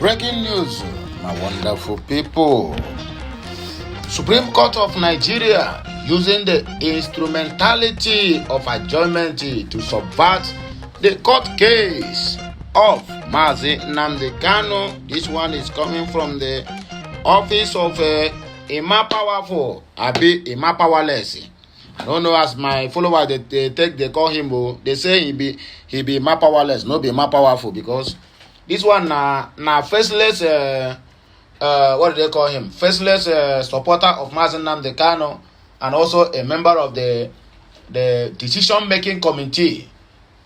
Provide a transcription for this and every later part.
Breaking news, my wonderful people. Supreme Court of Nigeria using the instrumentality of adjournment to subvert the court case of Mazi Nnamdi Kanu. This one is coming from the office of Ima Powerful, Abi Ima Powerless. I don't know, as my followers they call him, they say he be Ima Powerless, no be Ima Powerful, because this one na faceless what do they call him? Faceless supporter of Mazi Nnamdi Kanu, and also a member of the decision-making committee,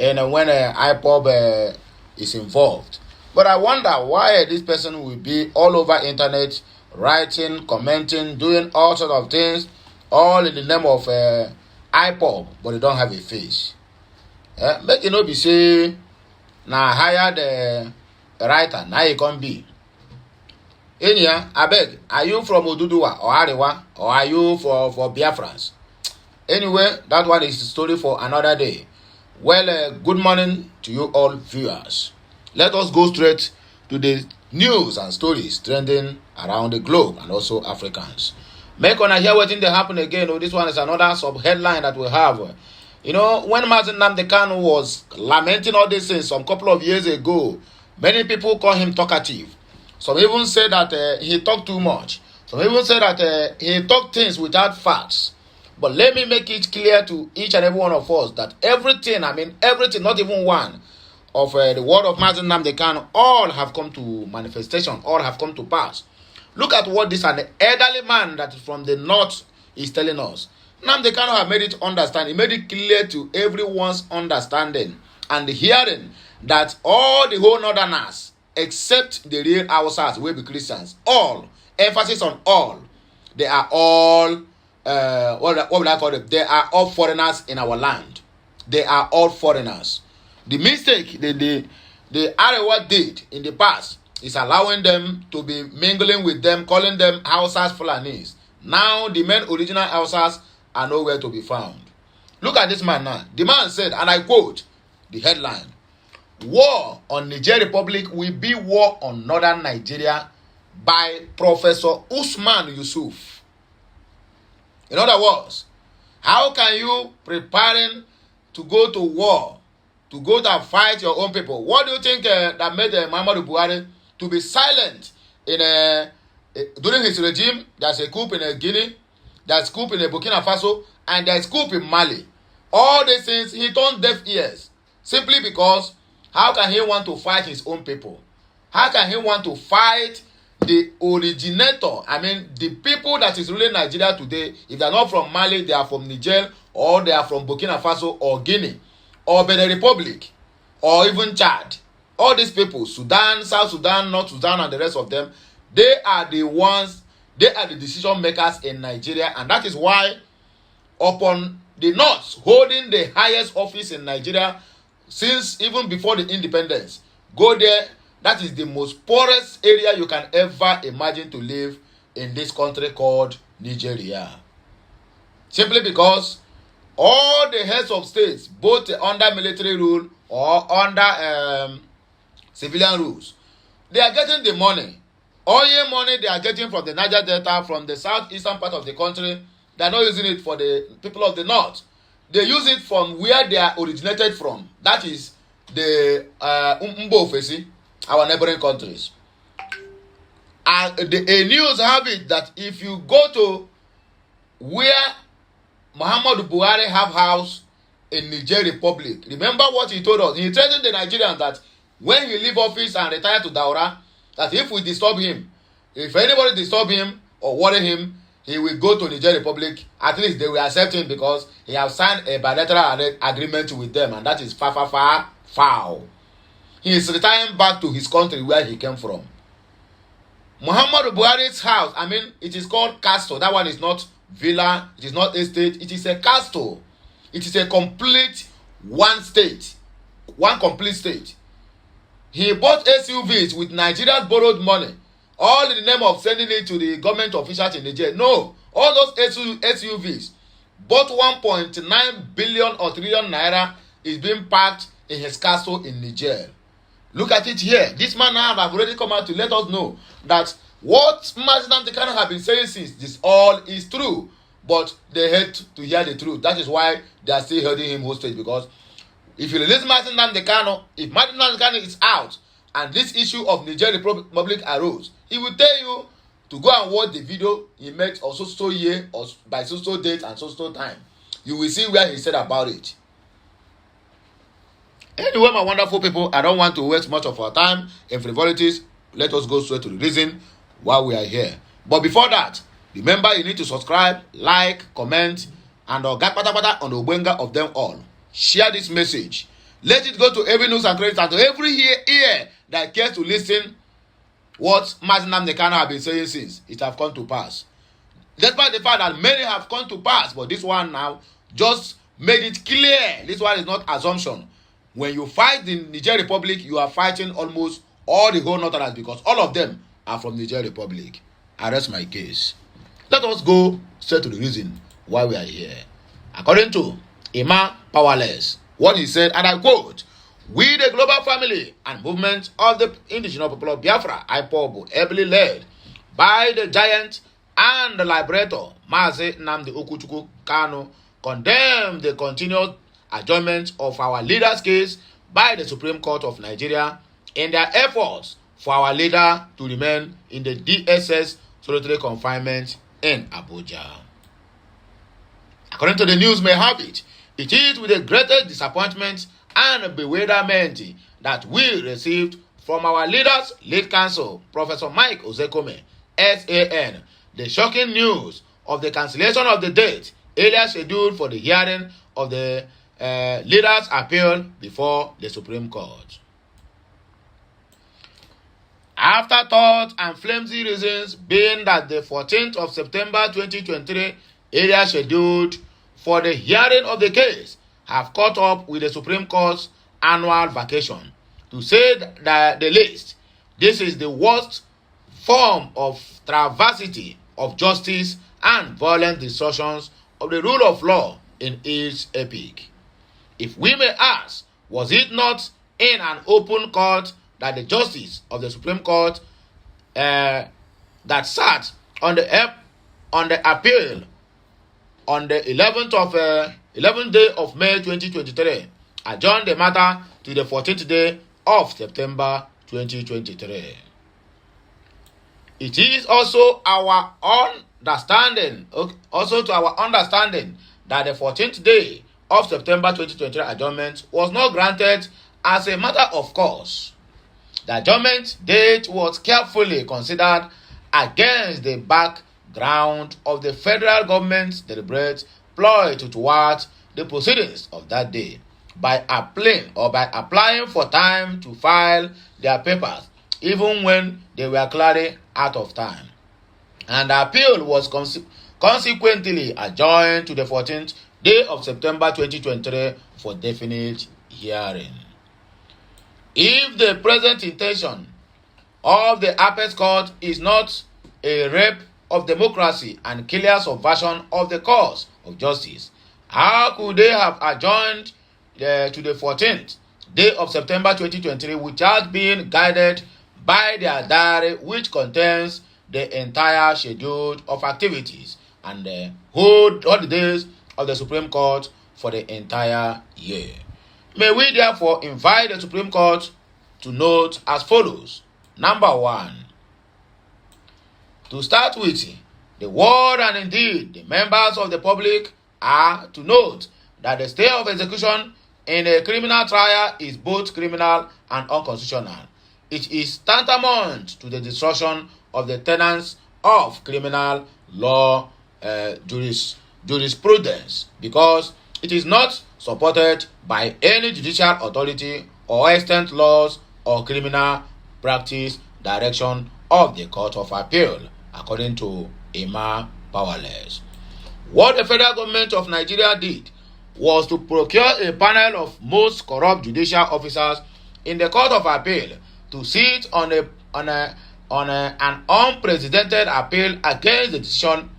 and when Ipob is involved. But I wonder why this person will be all over internet, writing, commenting, doing all sorts of things, all in the name of Ipob, but they don't have a face. Make it not be say na hire the writer, now you can be. Enya, I beg, are you from Oduduwa or Arewa, or are you for Biafrans? Anyway, that one is the story for another day. Well, good morning to you all viewers. Let us go straight to the news and stories trending around the globe and also Africans. Make on hear what thing they happen again. Oh, this one is another sub-headline that we have. You know, when Mazi Nnamdi Kanu was lamenting all these things some couple of years ago, many people call him talkative. Some even say that he talked too much. Some even say that he talked things without facts. But let me make it clear to each and every one of us that everything, not even one of the word of Mazi Nnamdi Kanu, all have come to manifestation, all have come to pass. Look at what this an elderly man that is from the north is telling us. Nnamdi Kanu have made it understand. He made it clear to everyone's understanding and hearing that all the whole northerners, except the real Hausas, will be Christians, all, emphasis on all, they are all, what will I call them? They are all foreigners in our land. They are all foreigners. The mistake the Arewa did in the past is allowing them to be mingling with them, calling them Hausas Fulanis. Now the main original Hausas are nowhere to be found. Look at this man now. The man said, and I quote the headline, "War on Niger Republic will be war on northern Nigeria," by Professor Usman Yusuf. In other words, how can you preparing to go to war, to go to fight your own people? What do you think that made Muhammadu Buhari to be silent in during his regime? There's a coup in Guinea, there's a coup in Burkina Faso, and there's a coup in Mali. All these things, he turned deaf ears simply because how can he want to fight his own people? How can he want to fight the originator? The people that is ruling Nigeria today, if they are not from Mali, they are from Niger, or they are from Burkina Faso, or Guinea, or Benin Republic, or even Chad. All these people, Sudan, South Sudan, North Sudan, and the rest of them, they are the ones, they are the decision makers in Nigeria, and that is why upon the North holding the highest office in Nigeria since even before the independence, go there. That is the most poorest area you can ever imagine to live in this country called Nigeria. Simply because all the heads of states, both under military rule or under civilian rules, they are getting the money. Oil money they are getting from the Niger Delta, from the southeastern part of the country. They are not using it for the people of the north. They use it from where they are originated from. That is the Mbo Ofesi, our neighboring countries. And the news have it that if you go to where Muhammadu Buhari have house in Niger Republic, remember what he told us. He threatened the Nigerians that when he leave office and retire to Daura, that if we disturb him, if anybody disturb him or worry him, he will go to Niger Republic. At least they will accept him because he has signed a bilateral agreement with them, and that is foul. He is retiring back to his country where he came from. Muhammadu Buhari's house, it is called castle. That one is not villa, it is not estate, it is a castle. It is a complete one complete state. He bought SUVs with Nigeria's borrowed money, all in the name of sending it to the government officials in Nigeria. No, all those SUVs, bought 1.9 billion or trillion naira, is being packed in his castle in Niger. Look at it here. This man now have already come out to let us know that what Mazi Nnamdi Kanu have been saying since this all is true. But they hate to hear the truth. That is why they are still holding him hostage. Because if you release Mazi Nnamdi Kanu, if Mazi Nnamdi Kanu is out and this issue of Niger Republic arose, he will tell you to go and watch the video he made or so year or by so date and so time. You will see where he said about it. Anyway, my wonderful people, I don't want to waste much of our time in frivolities. Let us go straight to the reason why we are here. But before that, remember you need to subscribe, like, comment, and get patapata on the Obenga of them all. Share this message. Let it go to every news and credit and to every ear that cares to listen what Mazi Nnamdi Kanu have been saying since it have come to pass. Despite the fact that many have come to pass, but this one now just made it clear. This one is not assumption. When you fight the Niger Republic, you are fighting almost all the whole Northerners because all of them are from Niger Republic. I rest my case. Let us go straight to the reason why we are here. According to Emma Powerless, what he said, and I quote, "We, the global family and movement of the indigenous people of Biafra, Ipob, ably led by the giant and the liberator, Mazi Nnamdi Kanu, condemn the continued adjournment of our leader's case by the Supreme Court of Nigeria in their efforts for our leader to remain in the DSS solitary confinement in Abuja." According to the news may have it, it is with the greatest disappointment and bewilderment that we received from our leader's lead counsel, Professor Mike Ozehkome, SAN, the shocking news of the cancellation of the date earlier scheduled for the hearing of the leader's appeal before the Supreme Court. Afterthought and flimsy reasons being that the 14th of September 2023 area scheduled for the hearing of the case have caught up with the Supreme Court's annual vacation. To say that the least, this is the worst form of travesty of justice and violent distortions of the rule of law in its epic. If we may ask, was it not in an open court that the justice of the Supreme Court that sat on the appeal on the 11th day of May 2023 adjourned the matter to the 14th day of September 2023? It is also our understanding, that the 14th day of September 2023 adjournment was not granted as a matter of course. The adjournment date was carefully considered against the background of the federal government's deliberate ploy to thwart the proceedings of that day by applying for time to file their papers, even when they were clearly out of time. And the appeal was consequently adjourned to the 14th day of September 2023 for definite hearing. If the present intention of the Apex Court is not a rape of democracy and clear subversion of the cause of justice, how could they have adjourned to the 14th day of September 2023 without being guided by their diary, which contains the entire schedule of activities and the whole holidays of the Supreme Court for the entire year? May we therefore invite the Supreme Court to note as follows. Number 1. To start with, the world and indeed the members of the public are to note that the stay of execution in a criminal trial is both criminal and unconstitutional. It is tantamount to the destruction of the tenets of criminal law jurisprudence, because it is not supported by any judicial authority or extant laws or criminal practice direction of the Court of Appeal, according to Emma Powerless. What the federal government of Nigeria did was to procure a panel of most corrupt judicial officers in the Court of Appeal to sit on an unprecedented appeal against the decision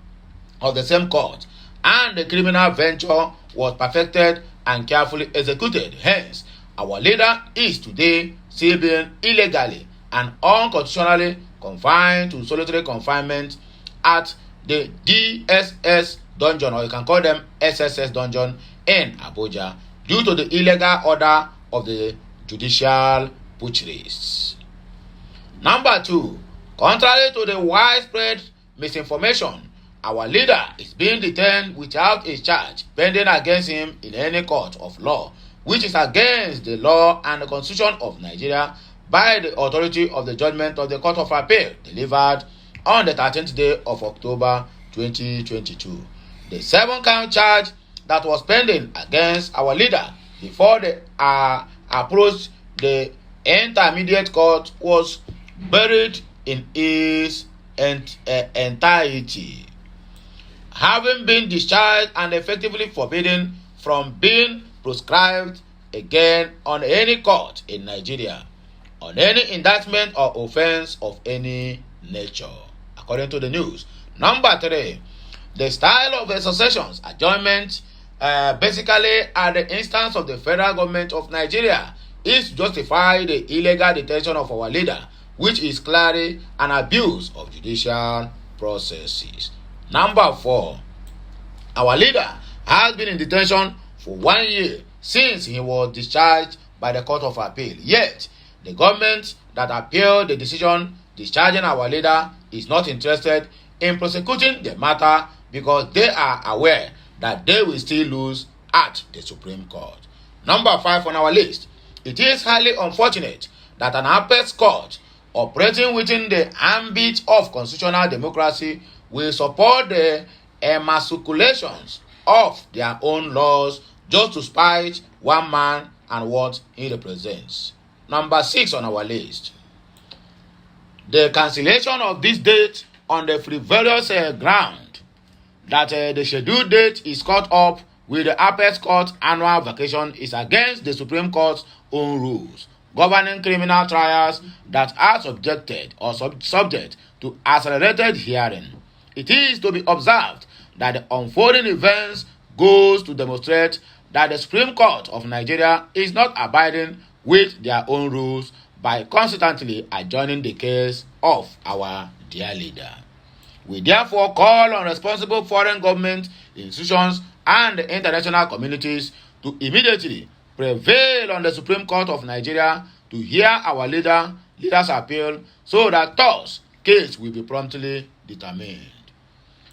of the same court, and the criminal venture was perfected and carefully executed. Hence, our leader is today still being illegally and unconstitutionally confined to solitary confinement at the DSS dungeon, or you can call them SSS dungeon, in Abuja due to the illegal order of the judicial butcheries. Number 2, contrary to the widespread misinformation, our leader is being detained without a charge pending against him in any court of law, which is against the law and the constitution of Nigeria by the authority of the judgment of the Court of Appeal delivered on the 13th day of October 2022. The 7-count charge that was pending against our leader before they approached the intermediate court was buried in its entirety, having been discharged and effectively forbidden from being proscribed again on any court in Nigeria on any indictment or offense of any nature, according to the news. Number 3, the style of the successions adjournment, basically at the instance of the federal government of Nigeria, is to justify the illegal detention of our leader, which is clearly an abuse of judicial processes. Number 4, our leader has been in detention for 1 year since he was discharged by the Court of Appeal. Yet, the government that appealed the decision discharging our leader is not interested in prosecuting the matter because they are aware that they will still lose at the Supreme Court. Number 5 on our list, it is highly unfortunate that an apex court operating within the ambit of constitutional democracy will support the emasculations of their own laws just to spite one man and what he represents. Number 6 on our list, the cancellation of this date on the frivolous ground that the scheduled date is caught up with the apex court annual vacation is against the Supreme Court's own rules governing criminal trials that are subjected or subject to accelerated hearing. It is to be observed that the unfolding events goes to demonstrate that the Supreme Court of Nigeria is not abiding with their own rules by constantly adjourning the case of our dear leader. We therefore call on responsible foreign government institutions and the international communities to immediately prevail on the Supreme Court of Nigeria to hear our leader's appeal so that thus case will be promptly determined.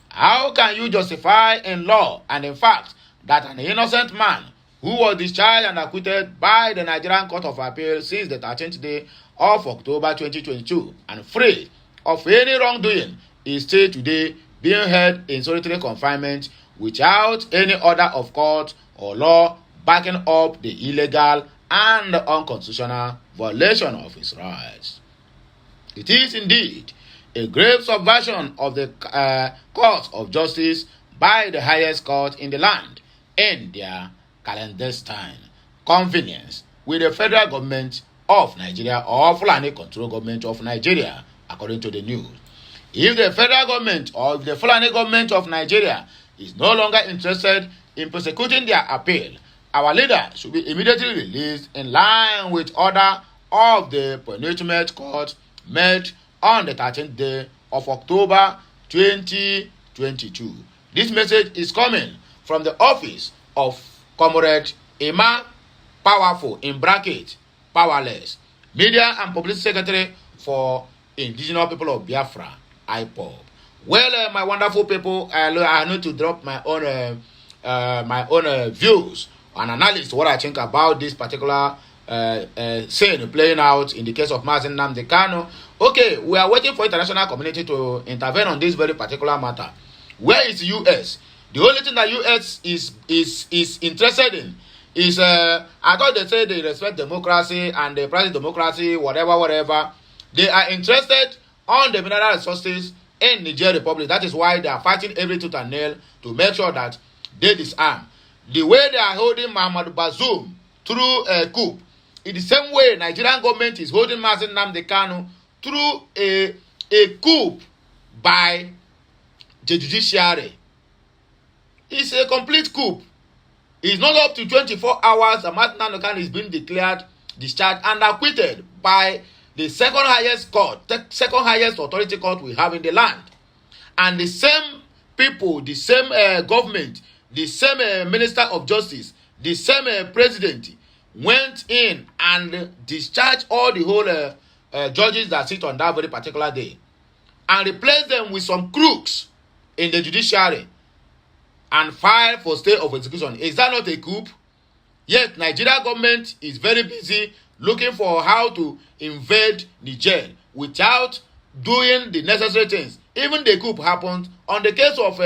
How can you justify in law and in fact that an innocent man who was discharged and acquitted by the Nigerian Court of Appeal since the 13th day of October 2022 and free of any wrongdoing is still today being held in solitary confinement without any order of court or law backing up the illegal and unconstitutional violation of his rights? It is indeed a grave subversion of the course of justice by the highest court in the land in their clandestine convenience with the federal government of Nigeria or Fulani control government of Nigeria, according to the news. If the federal government or the Fulani government of Nigeria is no longer interested in prosecuting their appeal, our leader should be immediately released in line with order of the penultimate court made on the 13th day of October 2022. This message is coming from the office of Comrade Emma Powerful, in bracket, Powerless, Media and Publicity Secretary for Indigenous People of Biafra, Ipob. Well, my wonderful people, I need to drop my own views and analysis what I think about this particular scene playing out in the case of Mazi Nnamdi Kanu. Okay, we are waiting for international community to intervene on this very particular matter. Where is the U.S.? The only thing that U.S. is interested in is, I thought they say they respect democracy and they practice democracy, whatever. They are interested on the mineral resources in Niger Republic. That is why they are fighting every tooth and nail to make sure that they disarm. The way they are holding Muhammad Bazoum through a coup, in the same way Nigerian government is holding Mazi Nnamdi Kanu through a coup by the judiciary. It's a complete coup. It's not up to 24 hours that Mazi Nnamdi Kanu is being declared discharged and acquitted by the second highest court, the second highest authority court we have in the land. And the same people, the same government, the same minister of justice, the same president went in and discharged all the whole judges that sit on that very particular day and replaced them with some crooks in the judiciary and filed for stay of execution. Is that not a coup? Yet Nigeria government is very busy looking for how to invade Niger without doing the necessary things. Even the coup happened on the case of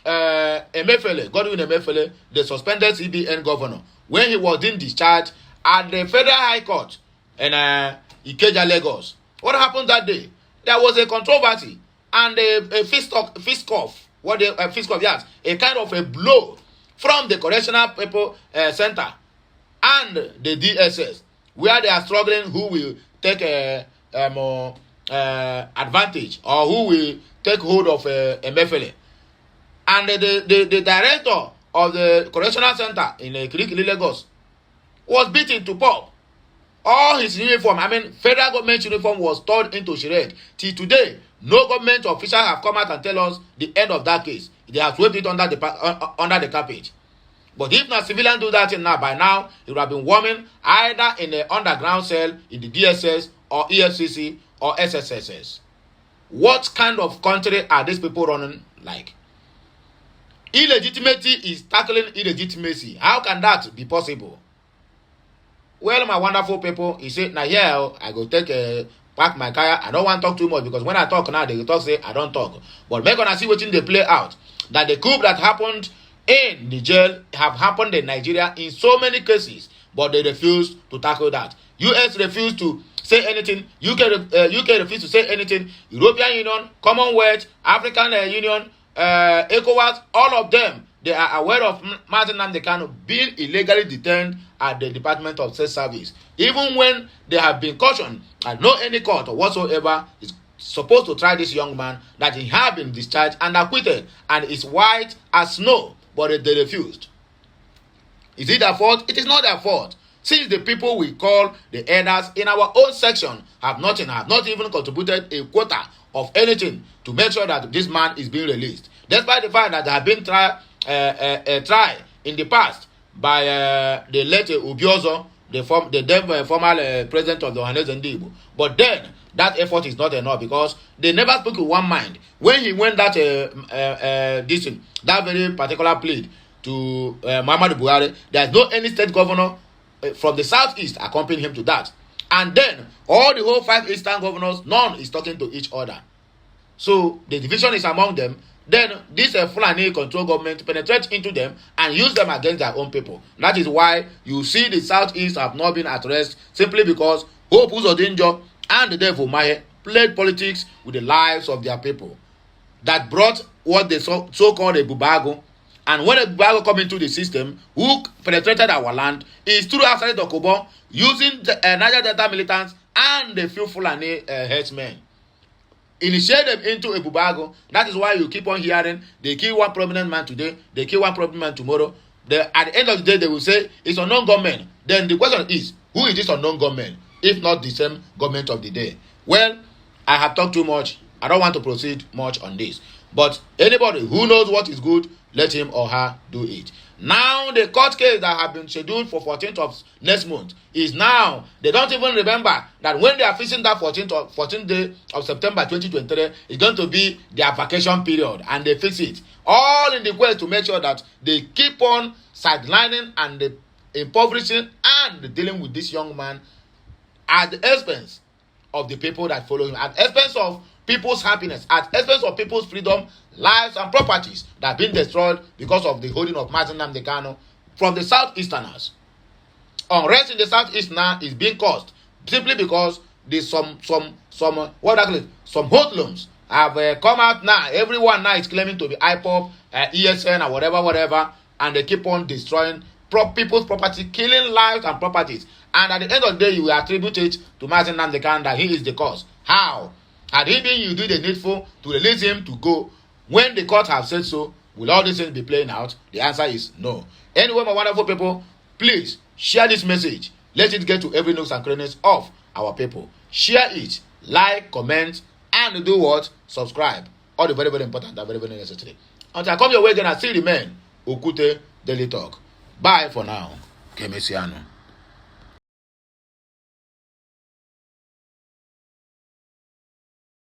Emefiele, Godwin Emefiele, the suspended CBN governor, when he was in discharge at the Federal High Court in Ikeja, Lagos. What happened that day? There was a controversy and a fist off. Yes, a kind of a blow from the Correctional People Center and the DSS, where they are struggling who will take advantage or who will take hold of Emefiele. And the director of the Correctional Center in Kirikiri, Lagos, was beaten to pulp. All his uniform, federal government uniform, was torn into shreds. Till today, no government official have come out and tell us the end of that case. They have swept it under the carpet. But if not civilian do that now, by now, it would have been warming either in the underground cell in the DSS or EFCC or SSSS. What kind of country are these people running like? Illegitimacy is tackling illegitimacy. How can that be possible? Well, my wonderful people, he said, now here I go take pack my car. I don't want to talk too much because when I talk now, they will talk say I don't talk. But make gonna see what they play out. That the coup that happened in Niger have happened in Nigeria in so many cases, but they refuse to tackle that. US refused to say anything. UK refused to say anything. European Union, Commonwealth, African Union, ECOWAS, all of them, they are aware of Martin Nnamdi Kanu being illegally detained at the Department of State Service. Even when they have been cautioned and no any court or whatsoever is supposed to try this young man, that he have been discharged and acquitted and is white as snow, but they refused. Is it their fault? It is not their fault. Since the people we call the elders in our own section have not even contributed a quota of anything to make sure that this man is being released, despite the fact that there have been tried in the past by the late Obiozo, the then former president of the Ohanese Ndigbo. But then that effort is not enough because they never spoke with one mind. When he went that very particular plea to Muhammadu Buhari, there is no any state governor from the southeast accompanying him to that. And then all the whole 5 eastern governors, none is talking to each other. So the division is among them. Then this Fulani control government penetrates into them and use them against their own people. That is why you see the southeast have not been at rest, simply because Hope Uzodinjo and the devil Mahe played politics with the lives of their people. That brought what they so-called a Bubago. And when a Bubago come into the system, who penetrated our land, is through outside Okobo, using the Niger Delta militants and the few Fulani headsmen. Initiate them into a Bubago. That is why you keep on hearing they kill one prominent man today, they kill one prominent man tomorrow. At the end of the day, they will say it's unknown government. Then the question is, who is this unknown government, if not the same government of the day? Well, I have talked too much. I don't want to proceed much on this. But anybody who knows what is good, let him or her do it. Now the court case that have been scheduled for 14th of next month is now, they don't even remember that when they are fixing that 14th day of September 2023 is going to be their vacation period, and they fix it. All in the quest to make sure that they keep on sidelining and impoverishing and dealing with this young man at the expense of the people that follow him, at the expense of people's happiness, at the expense of people's freedom, lives and properties that have been destroyed because of the holding of Martin Nnamdi Kanu from the southeasterners. Unrest in the southeast now is being caused simply because there's some hoodlums have come out now. Everyone now is claiming to be Ipob, ESN or whatever, and they keep on destroying people's property, killing lives and properties. And at the end of the day, you will attribute it to Martin Nnamdi Kanu that he is the cause. How? Had he been you do the needful to release him to go when the court have said so? Will all these things be playing out? The answer is no. Anyway, my wonderful people, please share this message. Let it get to every nooks and crannies of our people. Share it, like, comment, and do what? Subscribe. All the very, very important and very, very necessary. Until I come your way again, I still remain Okute Daily Talk. Bye for now. Kemesiano.